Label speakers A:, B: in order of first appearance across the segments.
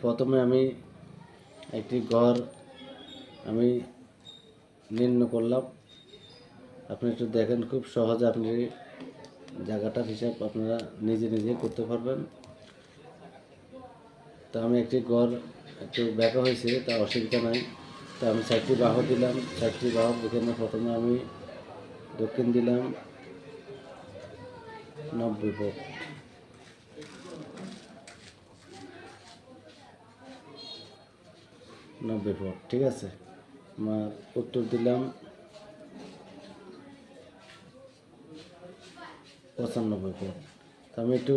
A: প্রথমে আমি একটি ঘর আমি নির্ণয় করলাম। আপনি একটু দেখেন, খুব সহজে আপনি জায়গাটার হিসাব আপনারা নিজে নিজে করতে পারবেন। তো আমি একটি ঘর একটু ব্যাকা হয়েছে, তা অসুবিধা নাই। তো আমি 4টি বাহু দিলাম। 4টি বাহু এখানে প্রথমে আমি দক্ষিণ দিলাম 90 ফুট, 90 ফুট, ঠিক আছে। আমার উত্তর দিলাম 95 ফুট। তো আমি একটু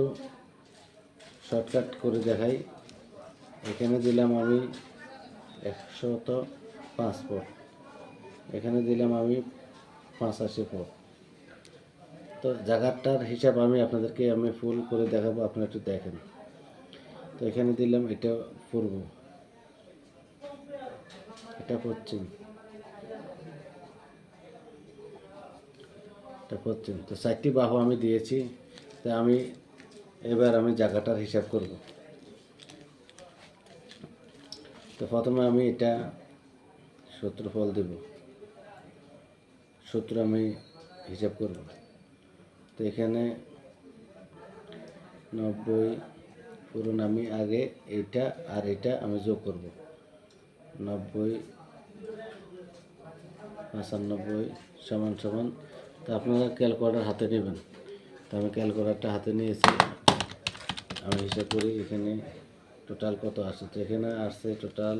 A: শর্টকাট করে দেখাই। এখানে দিলাম আমি 105 ফুট, এখানে দিলাম আমি 85 ফুট। তো জায়গাটার হিসাব আমি আপনাদেরকে ফুল করে দেখাবো, আপনারা একটু দেখেন। তো এখানে দিলাম এটা পূর্ব, এটা পশ্চিম, এটা পশ্চিম। তো 4টি বাহু আমি দিয়েছি। তো এবার আমি জায়গাটার হিসাব করব। তো প্রথমে আমি এটা সূত্রফল দেব, সূত্র আমি হিসাব করব। তো এখানে 90 পুরন আমি আগে এইটা আর এটা আমি যোগ করব। 90 95 সমান সমান। তো আপনারা ক্যালকুলেটর হাতে নেবেন। তো আমি ক্যালকুলেটরটা হাতে নিয়েছি। আমি হিসাব করি এখানে টোটাল কত আসছে। তো এখানে আসছে টোটাল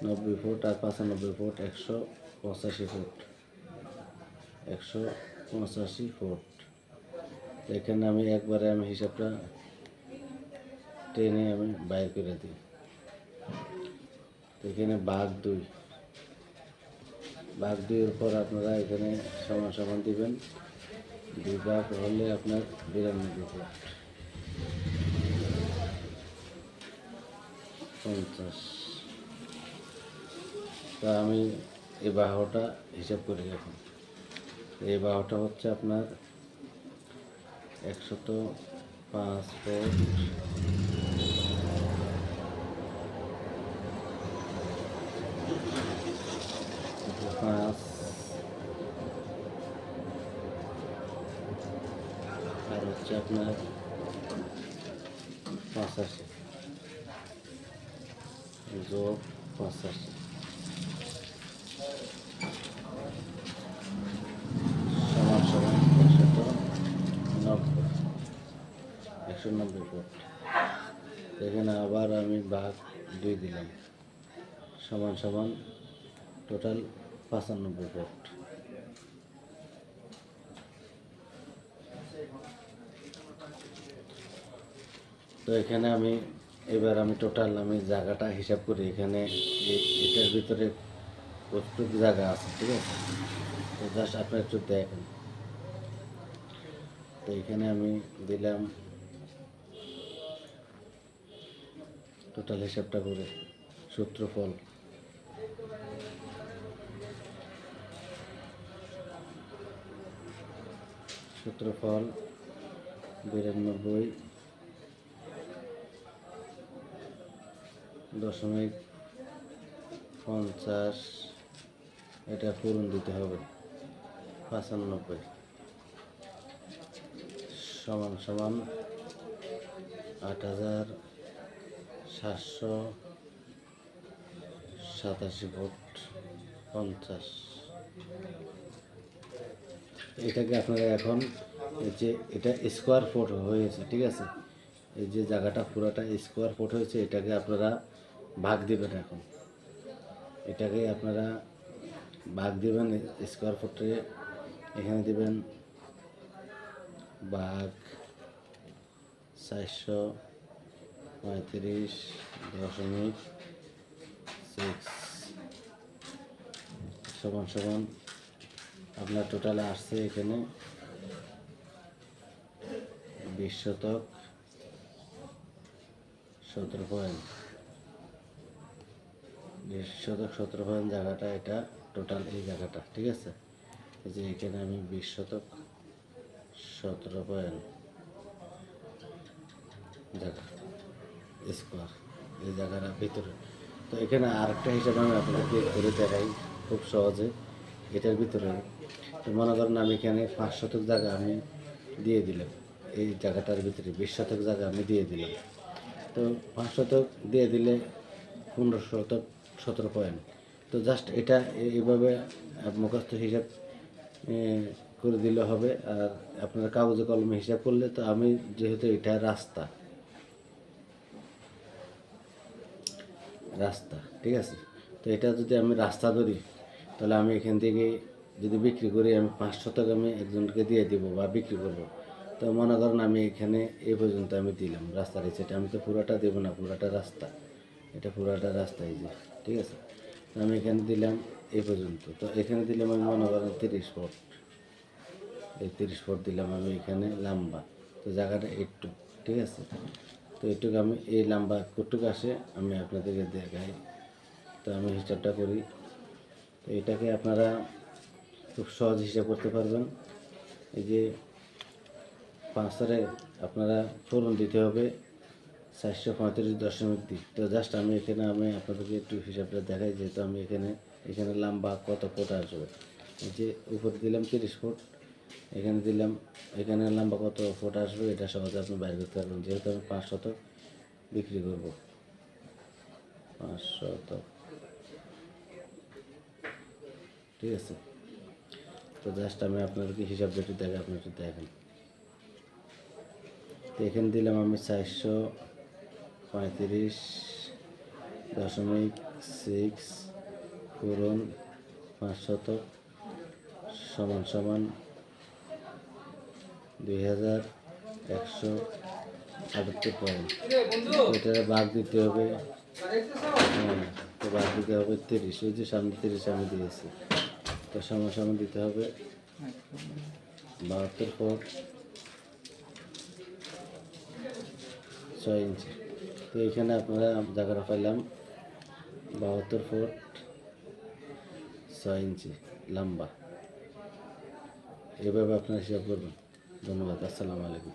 A: 90 ফুট আর 95 ফুট, 185 ফুট, 185 ফুট। তো এখানে আমি একবারে হিসাবটা টেনে আমি বাইর করে দিই। তো এখানে ভাগ 2, ভাগ 2-এর পর আপনারা এখানে সমান সমান দিবেন। 2 ভাগ হলে আপনার 92 ফুট, 50। তা আমি এই বাহুটা হিসাব করে রাখুন। এই বাহুটা হচ্ছে আপনার 105 ফুট, 5 আর হচ্ছে আপনার 85 যোগ 85 সমান সমান 190 ফুট। এখানে আবার আমি ভাগ 2 দিলাম, সমান সমান টোটাল 95 ফুট। তো এখানে এবার আমি টোটাল জায়গাটা হিসাব করি। এখানে এটার ভিতরে কতটুকু জায়গা আছে, ঠিক আছে। তো জাস্ট আপনারা একটু দেখেন। তো এখানে আমি দিলাম টোটাল হিসাবটা করে সূত্রফল। সূত্রফল 92.50, এটা পূরণ দিতে হবে 95 সমান সমান 8787 ফুট 50। এটাকে আপনারা এখন এই যে এটা স্কোয়ার ফুট হয়েছে, ঠিক আছে। এই যে জায়গাটা পুরোটা স্কোয়ার ফুট হয়েছে, এটাকে আপনারা ভাগ দিবেন। এখন এটাকে আপনারা ভাগ দিবেন স্কোয়ার ফুটে। এখানে দিবেন ভাগ 435.6 সমান সমান আপনার টোটালে আসছে এখানে 20 শতক 17 পয়েন্ট, 20 শতক 17 পয়েন্ট জায়গাটা, এটা টোটাল এই জায়গাটা, ঠিক আছে। এই যে এখানে আমি 20 শতক 17 পয়েন্ট জায়গা স্কোয়ার। এই জায়গাটার ভিতরে। তো এখানে আরেকটা হিসাব আমি আপনাদেরকে করে দেখাই খুব সহজে এটার ভিতরে। তো মনে করেন আমি এখানে 5 শতক জায়গা আমি দিয়ে দিলাম, এই জায়গাটার ভিতরে 20 শতক জায়গা আমি দিয়ে দিলাম। তো 5 শতক দিয়ে দিলে 15 শতক 17 পয়েন্ট। তো জাস্ট এটা এইভাবে মুখস্থ হিসাব এ, করে দিলে হবে। আর আপনারা কাগজে কলমে হিসাব করলে, তো আমি যেহেতু এটা রাস্তা রাস্তা ঠিক আছে, তো এটা যদি আমি রাস্তা ধরি তাহলে আমি এখান থেকে যদি বিক্রি করি, আমি 5 শতক আমি একজনকে দিয়ে দিব বা বিক্রি করব। তো মনে করেন আমি এখানে এই পর্যন্ত আমি দিলাম রাস্তার সেটা, আমি তো পুরাটা দেবো না, পুরাটা রাস্তা, এটা পুরাটা রাস্তা এই যে, ঠিক আছে। তো আমি এখানে দিলাম এই পর্যন্ত, তো এখানে দিলাম আমি মনে করেন 30 ফুট, এই 30 ফুট দিলাম আমি এখানে লম্বা। তো জায়গাটা একটু, ঠিক আছে। তো এটুকু আমি এই লম্বা কতটুকু আসে আমি আপনাদেরকে দেখাই। তো আমি হিসাবটা করি। তো এটাকে আপনারা খুব সহজ হিসাব করতে পারবেন। এই যে 5 আপনারা ফোড়ন দিতে হবে 435.2। তো জাস্ট আমি এখানে আপনাদেরকে একটু হিসাবটা দেখাই, যেহেতু আমি এখানে লম্বা কত ফুট আসবে। এই যে উপরে দিলাম 30 ফুট, এখানে দিলাম, এখানে লম্বা কত ফুট আসবে এটা সহজে আপনি বাইর করতে পারবেন, যেহেতু আমি 5 শতক বিক্রি করব। 5 শতক, ঠিক আছে। তো জাস্ট আমি আপনাদেরকে হিসাব যেটা দেখে আপনি একটু দেখেন। তো এখানে দিলাম আমি 435.6 পূরণ 5 শতক সমান সমান 2178 পয়েন্ট। এটা ভাগ দিতে হবে, হ্যাঁ, তো ভাগ দিতে হবে 30, ওই যে সামনে 30 আমি দিয়েছি। তো সমান সমান দিতে হবে 72 ফুট 6 ইঞ্চি। তো এখানে আপনারা জায়গাটা পাইলাম 72 ফুট 6 ইঞ্চি লম্বা। এভাবে আপনারা হিসাব করবেন। ধন্যবাদ, আসসালামু আলাইকুম।